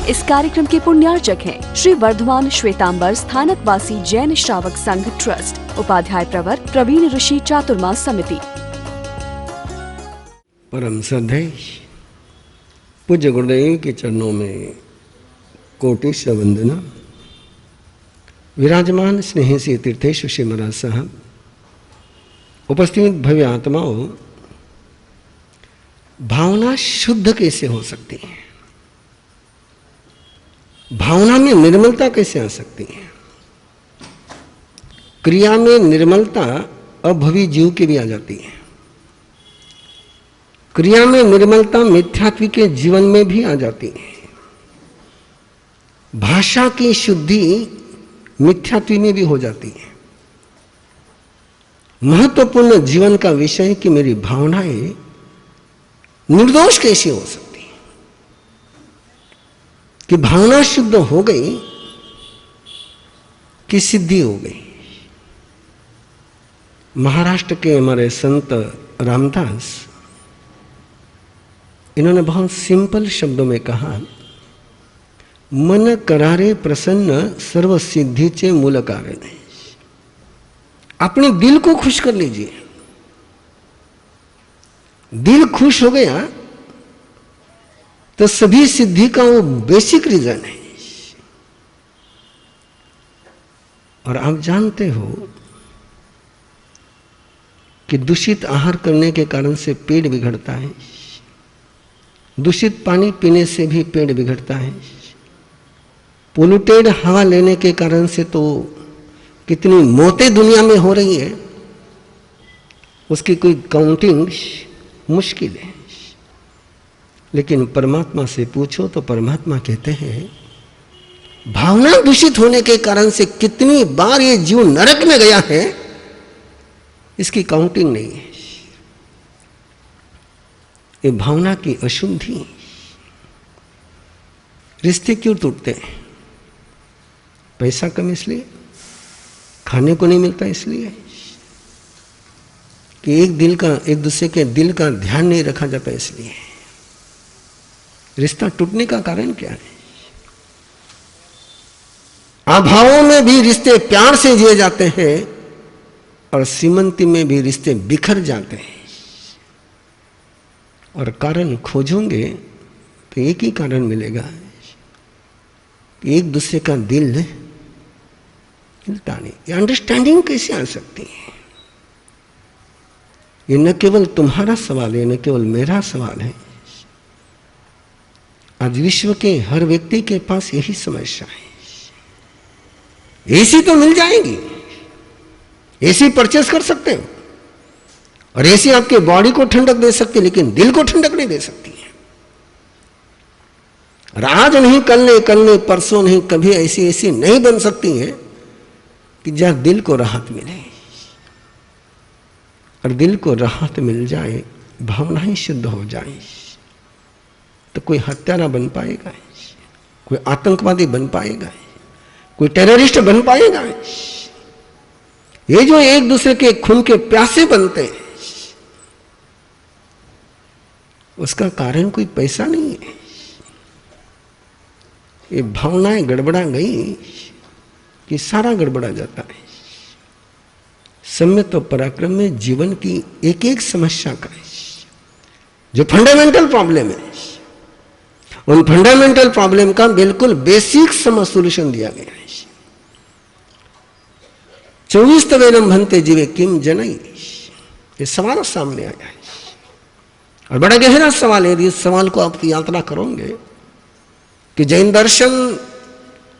इस कार्यक्रम के पुण्यार्चक हैं श्री वर्धमान श्वेतांबर स्थानकवासी जैन श्रावक संघ ट्रस्ट, उपाध्याय प्रवर प्रवीण ऋषि चातुर्मास समिति। परम श्रद्धेय पूज्य गुरुदेव के चरणों में कोटि वंदना। विराजमान स्नेही से तीर्थेश श्री महाराज साहब, उपस्थित भव्य आत्माओं, भावना शुद्ध कैसे हो सकती है? भावना में निर्मलता कैसे आ सकती है? क्रिया में निर्मलता अभवी जीव की भी आ जाती है। क्रिया में निर्मलता मिथ्यात्व के जीवन में भी आ जाती है। भाषा की शुद्धि मिथ्यात्व में भी हो जाती है। महत्वपूर्ण जीवन का विषय कि मेरी भावनाएं निर्दोष कैसी हो सकती है? कि भावना शुद्ध हो गई कि सिद्धि हो गई। महाराष्ट्र के हमारे संत रामदास, इन्होंने बहुत सिंपल शब्दों में कहा, मन करारे प्रसन्न सर्व सिद्धीचे मूल कारण। अपने दिल को खुश कर लीजिए। दिल खुश हो गया तो सभी सिद्धि का वो बेसिक रीजन है। और आप जानते हो कि दूषित आहार करने के कारण से पेट बिगड़ता है। दूषित पानी पीने से भी पेट बिगड़ता है। पोल्यूटेड हवा लेने के कारण से तो कितनी मौतें दुनिया में हो रही है, उसकी कोई काउंटिंग मुश्किल है। लेकिन परमात्मा से पूछो तो परमात्मा कहते हैं, भावना दूषित होने के कारण से कितनी बार ये जीव नरक में गया है, इसकी काउंटिंग नहीं है। ये भावना की अशुद्धि। रिश्ते क्यों टूटते हैं? पैसा कम इसलिए, खाने को नहीं मिलता इसलिए कि एक दूसरे के दिल का ध्यान नहीं रखा जाता, इसलिए रिश्ता टूटने का कारण क्या है? अभावों में भी रिश्ते प्यार से जिए जाते हैं और सीमंती में भी रिश्ते बिखर जाते हैं। और कारण खोजोगे तो एक ही कारण मिलेगा कि एक दूसरे का दिल हिलता नहीं। ये अंडरस्टैंडिंग कैसे आ सकती है? ये न केवल तुम्हारा सवाल है, न केवल मेरा सवाल है। आज विश्व के हर व्यक्ति के पास यही समस्या है। एसी तो मिल जाएगी, एसी परचेस कर सकते हो, और एसी आपके बॉडी को ठंडक दे सकती है, लेकिन दिल को ठंडक नहीं दे सकती है। और आज नहीं कल नहीं परसों नहीं, कभी ऐसी एसी नहीं बन सकती है कि जहां दिल को राहत मिले। और दिल को राहत मिल जाए, भावनाएं शुद्ध हो जाए, तो कोई हत्यारा बन पाएगा, कोई आतंकवादी बन पाएगा, कोई टेररिस्ट बन पाएगा। ये जो एक दूसरे के खून के प्यासे बनते हैं, उसका कारण कोई पैसा नहीं है। ये भावनाएं गड़बड़ा गई कि सारा गड़बड़ा जाता है। सम्यक तो पराक्रम में जीवन की एक एक समस्या का जो फंडामेंटल प्रॉब्लम है, उन फंडामेंटल प्रॉब्लम का बिल्कुल बेसिक सोल्यूशन दिया गया है। 24 तवेनम भन्ते जीवे किम जनई, ये सवाल सामने आया है। और बड़ा गहरा सवाल है। इस सवाल को आप यात्रा करोगे कि जैन दर्शन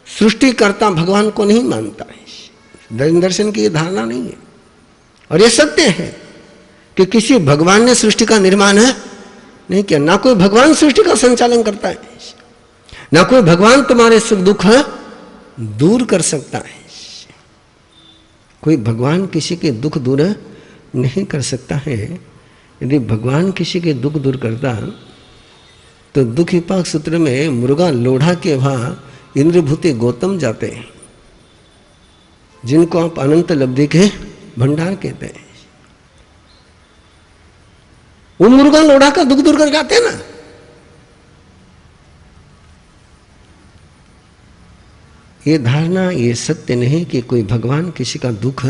सृष्टिकर्ता भगवान को नहीं मानता है। जैन दर्शन की ये धारणा नहीं है। और ये सत्य है कि किसी भगवान ने सृष्टि का निर्माण नहीं किया। ना कोई भगवान सृष्टि का संचालन करता है, ना कोई भगवान तुम्हारे सुख दुख दूर कर सकता है। कोई भगवान किसी के दुख दूर नहीं कर सकता है। यदि भगवान किसी के दुख दूर करता तो दुख विपाक सूत्र में मुर्गा लोढ़ा के वहां इंद्रभूति गौतम जाते हैं, जिनको आप अनंत लब्धि के भंडार कहते हैं। वो मुर्गा लोढ़ा का दुख दूर कर जाते हैं ना। ये धारणा, ये सत्य नहीं कि कोई भगवान किसी का दुख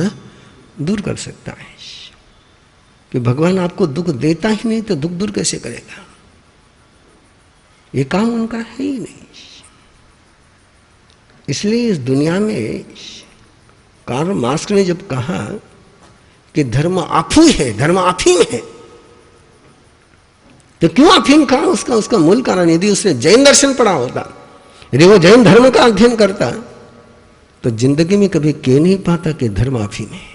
दूर कर सकता है, कि भगवान आपको दुख देता ही नहीं तो दुख दूर कैसे करेगा, ये काम उनका है ही नहीं। इसलिए इस दुनिया में कार्ल मार्क्स ने जब कहा कि धर्म आफू है, धर्म अफीम है, तो क्यों अफीम कहा? उसका मूल कारण, यदि उसने जैन दर्शन पढ़ा होता, यदि वो जैन धर्म का अध्ययन करता, तो जिंदगी में कभी कह नहीं पाता कि धर्म अफीम है।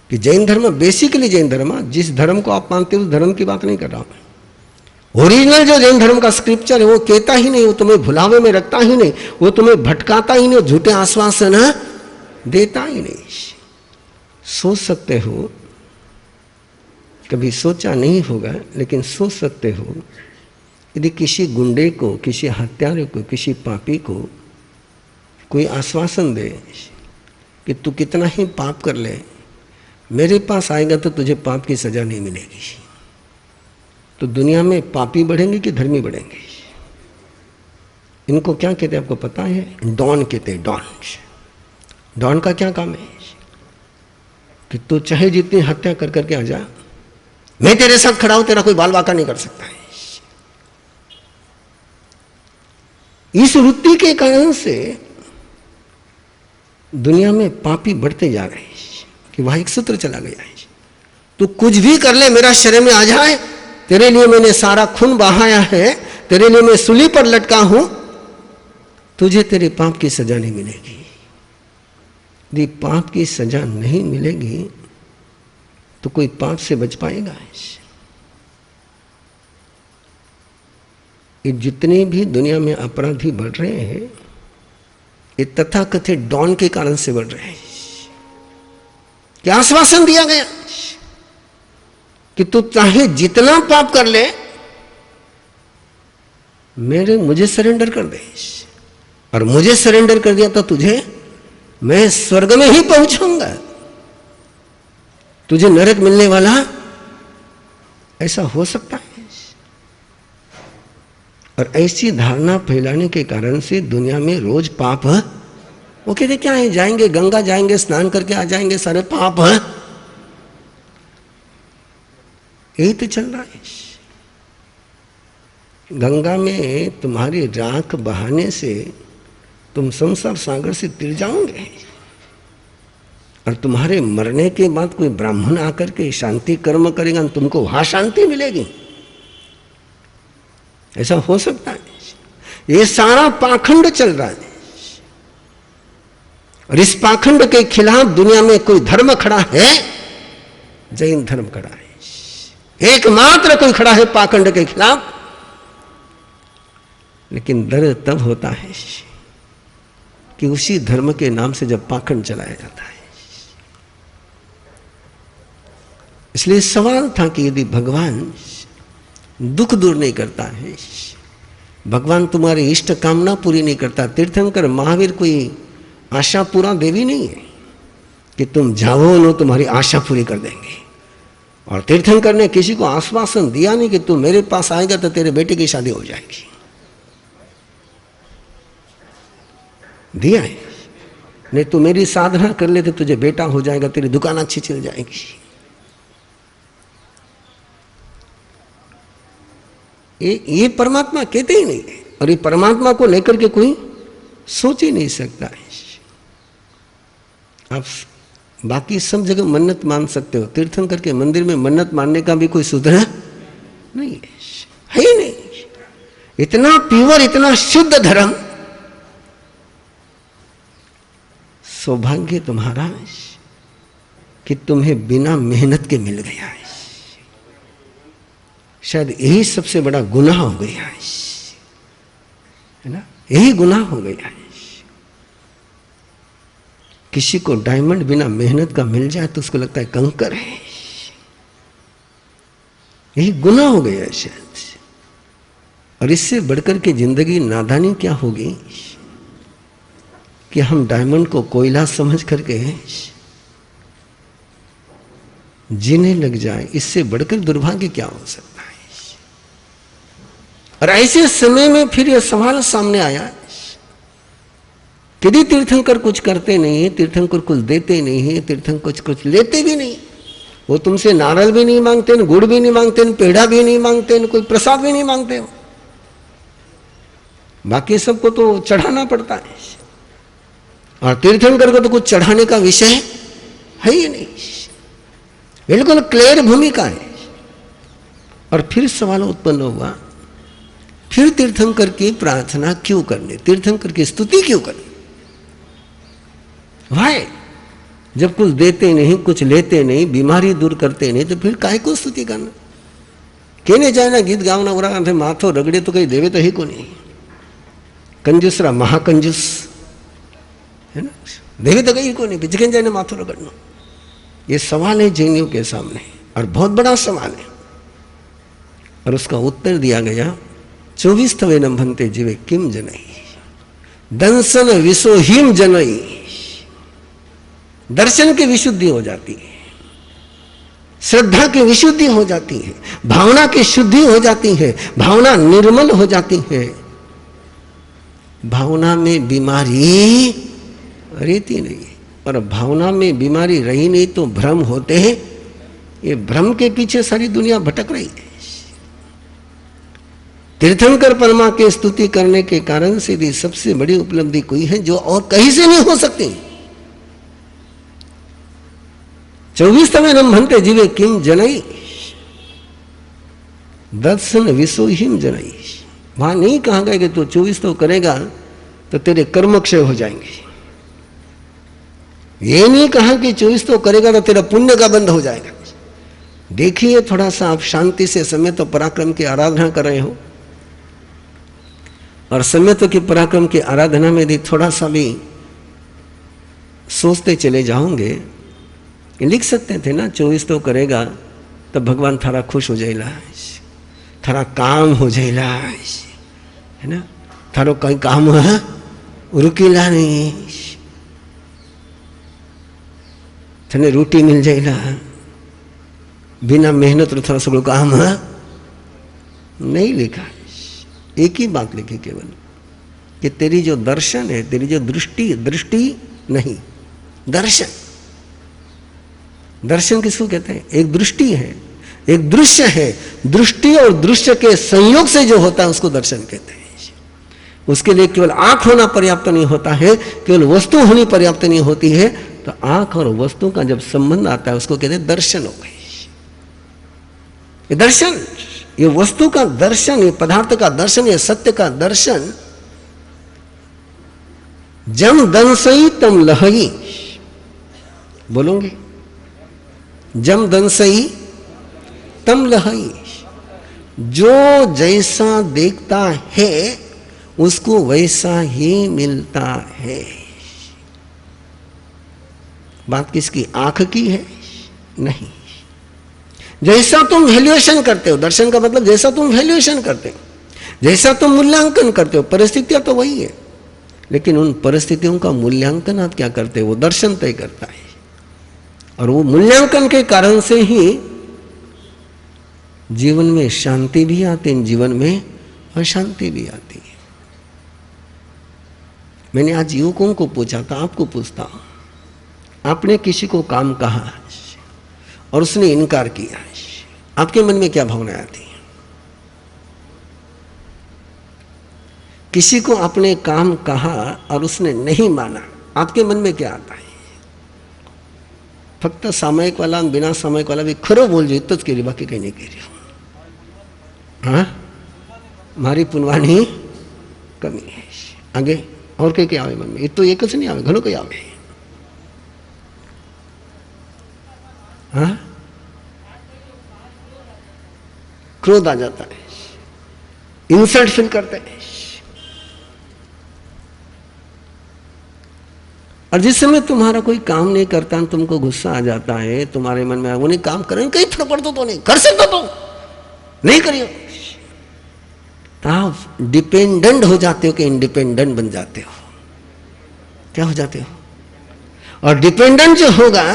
कि जैन धर्म बेसिकली, जैन धर्म जिस धर्म को आप मानते हो उस धर्म की बात नहीं कर रहा हूं। ओरिजिनल जो जैन धर्म का स्क्रिप्चर है वो कहता ही नहीं, वो तुम्हें भुलावे में रखता ही नहीं, वो तुम्हें भटकाता ही नहीं, झूठे आश्वासन देता ही नहीं। सोच सकते हो, कभी सोचा नहीं होगा लेकिन सोच सकते हो, यदि किसी गुंडे को, किसी हत्यारे को, किसी पापी को कोई आश्वासन दे कि तू कितना ही पाप कर ले, मेरे पास आएगा तो तुझे पाप की सजा नहीं मिलेगी, तो दुनिया में पापी बढ़ेंगे कि धर्मी बढ़ेंगे? इनको क्या कहते हैं आपको पता है? डॉन कहते हैं, डॉन। डॉन का क्या काम है? कि तू चाहे जितनी हत्या कर करके आ जा, मैं तेरे साथ खड़ा हूं, तेरा कोई बाल बाका नहीं कर सकता है। इस वृत्ति के कारण से दुनिया में पापी बढ़ते जा रहे हैं कि वहां एक सूत्र चला गया है, तू कुछ भी कर ले, मेरा शरीर में आ जाए, तेरे लिए मैंने सारा खून बहाया है, तेरे लिए मैं सूली पर लटका हूं, तुझे तेरे पाप की सजा नहीं मिलेगी। यदि पाप की सजा नहीं मिलेगी तो कोई पाप से बच पाएगा? ये जितने भी दुनिया में अपराधी बढ़ रहे हैं, ये तथाकथित डॉन के कारण से बढ़ रहे हैं। क्या आश्वासन दिया गया कि तू चाहे जितना पाप कर ले, मुझे सरेंडर कर दे, और मुझे सरेंडर कर दिया तो तुझे मैं स्वर्ग में ही पहुंचाऊंगा, तुझे नरक मिलने वाला? ऐसा हो सकता है? और ऐसी धारणा फैलाने के कारण से दुनिया में रोज पाप है। वो कहते क्या है, जाएंगे गंगा, जाएंगे स्नान करके आ जाएंगे, सारे पाप है। यही तो चल रहा है। गंगा में तुम्हारी राख बहाने से तुम संसार सागर से तिर जाओगे, और तुम्हारे मरने के बाद कोई ब्राह्मण आकर के शांति कर्म करेगा, तुमको वहां शांति मिलेगी? ऐसा हो सकता है? ये सारा पाखंड चल रहा है, और इस पाखंड के खिलाफ दुनिया में कोई धर्म खड़ा है? जैन धर्म खड़ा है। एकमात्र कोई खड़ा है पाखंड के खिलाफ। लेकिन डर तब होता है कि उसी धर्म के नाम से जब पाखंड चलाया जाता है। इसलिए सवाल था कि यदि भगवान दुख दूर नहीं करता है, भगवान तुम्हारी इष्ट कामना पूरी नहीं करता, तीर्थंकर महावीर कोई आशा पूरा देवी नहीं है कि तुम जाओ नो तुम्हारी आशा पूरी कर देंगे। और तीर्थंकर ने किसी को आश्वासन दिया नहीं कि तू मेरे पास आएगा तो तेरे बेटे की शादी हो जाएगी। दिया है नहीं, तू मेरी साधना कर ले तो तुझे बेटा हो जाएगा, तेरी दुकान अच्छी चल जाएगी। ये परमात्मा कहते ही नहीं है, और ये परमात्मा को लेकर के कोई सोच ही नहीं सकता है। आप बाकी सब जगह मन्नत मान सकते हो, तीर्थंकर के मंदिर में मन्नत मानने का भी कोई सुधरा नहीं है ही नहीं। इतना प्योर, इतना शुद्ध धर्म। सौभाग्य तुम्हारा कि तुम्हें बिना मेहनत के मिल गया है। शायद यही सबसे बड़ा गुनाह हो गया है ना, यही गुनाह हो गया है। किसी को डायमंड बिना मेहनत का मिल जाए तो उसको लगता है कंकर है, यही गुनाह हो गया है शायद। और इससे बढ़कर के जिंदगी नादानी क्या होगी कि हम डायमंड को कोयला समझ करके जीने लग जाए। इससे बढ़कर दुर्भाग्य क्या हो सकता है। और ऐसे समय में फिर यह सवाल सामने आया यदि तीर्थंकर कुछ करते नहीं है, तीर्थंकर कुछ देते नहीं है, तीर्थंकर कुछ लेते भी नहीं, वो तुमसे नारियल भी नहीं मांगते, गुड़ भी नहीं मांगते, पेड़ा भी नहीं मांगते, कोई प्रसाद भी नहीं मांगते हो। बाकी सबको तो चढ़ाना पड़ता है, और तीर्थंकर को तो कुछ चढ़ाने का विषय है ही नहीं, बिल्कुल क्लियर भूमिका है। और फिर सवाल उत्पन्न हुआ, फिर तीर्थंकर की प्रार्थना क्यों करनी, तीर्थंकर की स्तुति क्यों करनी? भाई जब कुछ देते नहीं, कुछ लेते नहीं, बीमारी दूर करते नहीं, तो फिर काहे को स्तुति करना? कहने जाए ना गीत गावना उरा माथो रगड़े तो कहीं देवे तो ही को नहीं, कंजूसरा महाकंजूस है ना, देवे तो कहीं को नहीं, बिजगन जाए ना माथो रगड़ना। ये सवाल है जैनियों के सामने, और बहुत बड़ा सवाल है, और उसका उत्तर दिया गया 24 तवेनम भन्ते जीवे किम जनई, दंसन विशोहीम जनई। दर्शन की विशुद्धि हो जाती है, श्रद्धा की विशुद्धि हो जाती है, भावना की शुद्धि हो जाती है, भावना निर्मल हो जाती है, भावना में बीमारी रहती नहीं है। और भावना में बीमारी रही नहीं तो भ्रम होते हैं, ये भ्रम के पीछे सारी दुनिया भटक रही है। तीर्थंकर परमा के स्तुति करने के कारण से भी सबसे बड़ी उपलब्धि कोई है जो और कहीं से नहीं हो सकती। 24 तवेनम भन्ते जीवे किम जनई, दर्शन विशोहीम जनई। वहां नहीं कहा गया कि तू 24 तो करेगा तो तेरे कर्म क्षय हो जाएंगे, ये नहीं कहा कि 24 तो करेगा तो तेरा पुण्य का बंध हो जाएगा। देखिए थोड़ा सा आप शांति से समय तो पराक्रम की आराधना कर रहे हो, और समय तो की पराक्रम की आराधना में भी थोड़ा सा भी सोचते चले जाओगे। लिख सकते थे ना 24 तो करेगा तो भगवान थारा खुश हो जाएगा, थारा काम हो जाएगा, है ना, थारो कहीं काम है रुकेला नहीं, थने रोटी मिल जाएगा, बिना मेहनत रो थोड़ा सगळं काम है। नहीं लिखा, एक ही बात लिखी केवल कि तेरी जो दर्शन है, तेरी जो दृष्टि नहीं, दर्शन। दर्शन किसको कहते हैं? एक दृष्टि है, एक दृश्य है, दृष्टि और दृश्य के संयोग से जो होता है उसको दर्शन कहते हैं। उसके लिए केवल आंख होना पर्याप्त नहीं होता है, केवल वस्तु होनी पर्याप्त नहीं होती है। तो आंख और वस्तु का जब संबंध आता है उसको कहते हैं दर्शन हो गए। ये दर्शन, ये वस्तु का दर्शन, ये पदार्थ का दर्शन, ये सत्य का दर्शन। जम दंसई तम लहई, बोलोगे? जम दंसई तम लहई। जो जैसा देखता है उसको वैसा ही मिलता है। बात किसकी? आंख की है? नहीं। जैसा तुम वैल्यूएशन करते हो, दर्शन का मतलब जैसा तुम वैल्यूएशन करते हो, जैसा तुम मूल्यांकन करते हो, परिस्थितियां तो वही है, लेकिन उन परिस्थितियों का मूल्यांकन आप क्या करते हो वो दर्शन तय करता है। और वो मूल्यांकन के कारण से ही जीवन में शांति भी आती है, जीवन में अशांति भी आती है। मैंने आज युवकों को पूछा था, आपको पूछता हूं, आपने किसी को काम कहा और उसने इनकार किया, आपके मन में क्या भावना आती है? किसी को आपने काम कहा और उसने नहीं माना, आपके मन में क्या आता है? फक्त सामायिक वाला बिना सामायिक वाला भी खरो बोल जो इतना कह बाकी कहीं नहीं कह रही। हाँ, मारी पुनवानी कमी है। आगे और क्या आवे मन में? ये तो एक नहीं आवे, घणो कई आवे। हाँ, क्रोध आ जाता है, इंसल्ट फील करते हैं। और जिस समय तुम्हारा कोई काम नहीं करता, तुमको गुस्सा आ जाता है, तुम्हारे मन में वो नहीं काम करें, कहीं फर्क पड़ता तो नहीं कर सकता, तो नहीं करियो, तो आप डिपेंडेंट हो जाते हो कि इंडिपेंडेंट बन जाते हो। क्या हो जाते हो? और डिपेंडेंट जो होगा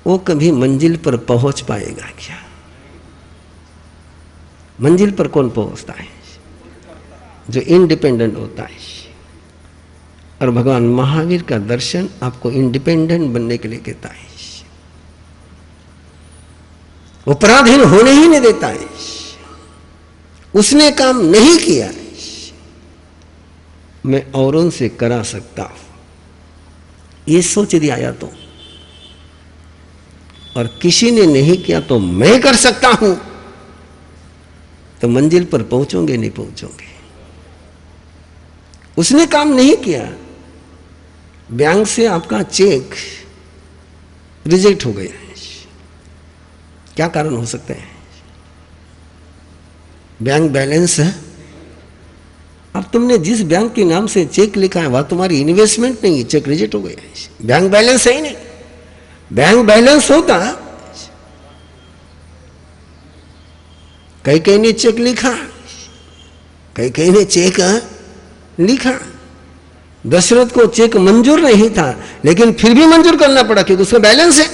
वो कभी मंजिल पर पहुंच पाएगा क्या? मंजिल पर कौन पहुंचता है? जो इंडिपेंडेंट होता है। और भगवान महावीर का दर्शन आपको इंडिपेंडेंट बनने के लिए कहता है, वो पराधीन होने ही नहीं देता है। उसने काम नहीं किया, मैं औरों से करा सकता हूं, ये सोच दिया या तो, और किसी ने नहीं किया तो मैं कर सकता हूं, तो मंजिल पर पहुंचोगे नहीं पहुंचोगे। उसने काम नहीं किया, बैंक से आपका चेक रिजेक्ट हो गया, क्या कारण हो सकते हैं? बैंक बैलेंस है, अब तुमने जिस बैंक के नाम से चेक लिखा है वह तुम्हारी इन्वेस्टमेंट नहीं है, चेक रिजेक्ट हो गया, बैंक बैलेंस है ही नहीं। बैंक बैलेंस होता, कई ने चेक लिखा, कई ने चेक लिखा। दशरथ को चेक मंजूर नहीं था, लेकिन फिर भी मंजूर करना पड़ा क्योंकि उसका बैलेंस है।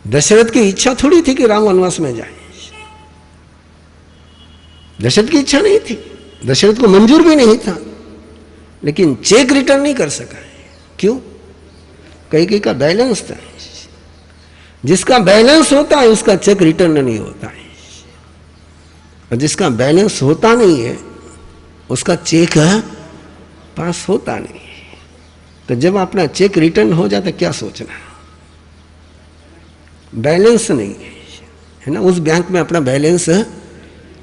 दशरथ की इच्छा थोड़ी थी कि राम वनवास में जाए, दशरथ की इच्छा नहीं थी, दशरथ को मंजूर भी नहीं था, लेकिन चेक रिटर्न नहीं कर सका। क्यों? कई का बैलेंस था। जिसका बैलेंस होता है उसका चेक रिटर्न नहीं होता है, और जिसका बैलेंस होता नहीं है उसका चेक पास होता नहीं है। तो जब अपना चेक रिटर्न हो जाता क्या सोचना, बैलेंस नहीं है ना, उस बैंक में अपना बैलेंस है।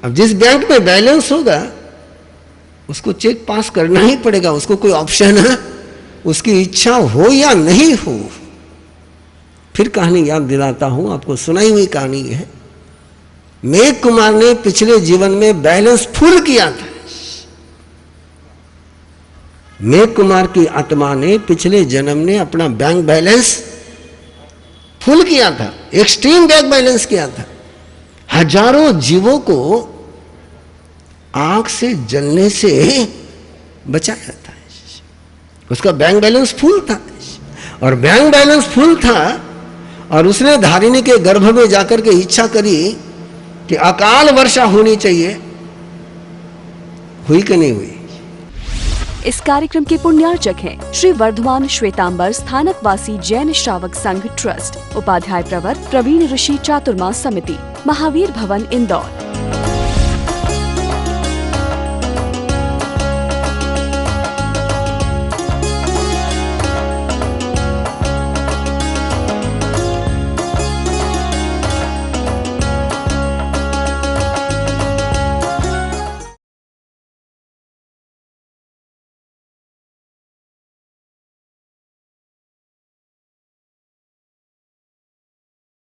अब जिस बैंक में बैलेंस होगा उसको चेक पास करना ही पड़ेगा, उसको कोई ऑप्शन है, उसकी इच्छा हो या नहीं हो। फिर कहानी याद दिलाता हूं, आपको सुनाई हुई कहानी है। मेघ कुमार ने पिछले जीवन में बैलेंस फुल किया था। मेघ कुमार की आत्मा ने पिछले जन्म ने अपना बैंक बैलेंस फुल किया था, एक्सट्रीम बैंक बैलेंस किया था। हजारों जीवों को आग से जलने से बचाया था, उसका बैंक बैलेंस फुल था। और बैंक बैलेंस फुल था, और उसने धारिणी के गर्भ में जाकर के इच्छा करी कि अकाल वर्षा होनी चाहिए, हुई कि नहीं हुई? इस कार्यक्रम के पुण्यार्चक हैं श्री वर्धमान श्वेतांबर स्थानकवासी जैन श्रावक संघ ट्रस्ट, उपाध्याय प्रवर प्रवीण ऋषि चातुर्मास समिति, महावीर भवन, इंदौर।